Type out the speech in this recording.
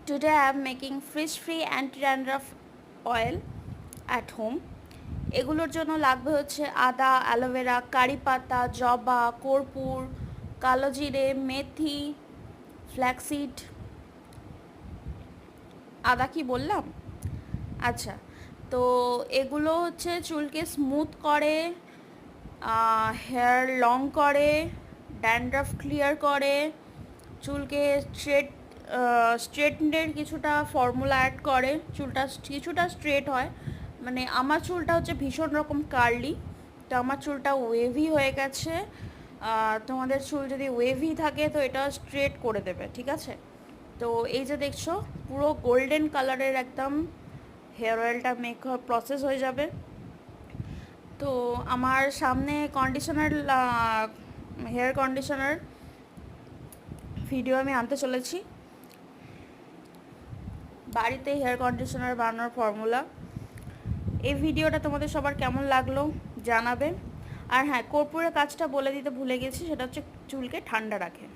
Today I am making frizz-free anti-dandruff oil at home. এগুলোর জন্য লাগবে হচ্ছে আদা, অ্যালোভেরা, কারি পাতা, জবা, কর্পূর, কালো জিরে, মেথি, ফ্ল্যাক্সিড। আদা কি বললাম? আচ্ছা, তো এগুলো হচ্ছে চুলকে স্মুথ করে, হেয়ার লং করে, ড্যান্ড্রাফ ক্লিয়ার করে, চুলকে স্ট্রেটনের কিছুটা ফর্মুলা অ্যাড করে, চুলটা কিছুটা স্ট্রেট হয়। মানে আমার চুলটা হচ্ছে ভীষণ রকম কার্লি, তো আমার চুলটা ওয়েভি হয়ে গেছে। তোমাদের চুল যদি ওয়েভি থাকে তো এটা স্ট্রেট করে দেবে, ঠিক আছে? তো এই যে দেখছো পুরো গোল্ডেন কালারের একদম হেয়ার অয়েলটা মেক হওয়ার প্রসেস হয়ে যাবে। তো আমার সামনে কন্ডিশনার, হেয়ার কন্ডিশনার ভিডিও আমি আনতে চলেছি, বাড়িতে হেয়ার কন্ডিশনার বানানোর ফর্মুলা। এই ভিডিওটা তোমাদের সবার কেমন লাগলো জানাবে। আর হ্যাঁ, কর্পূরের কাজটা বলে দিতে ভুলে গেছি, সেটা হচ্ছে চুলকে ঠান্ডা রাখে।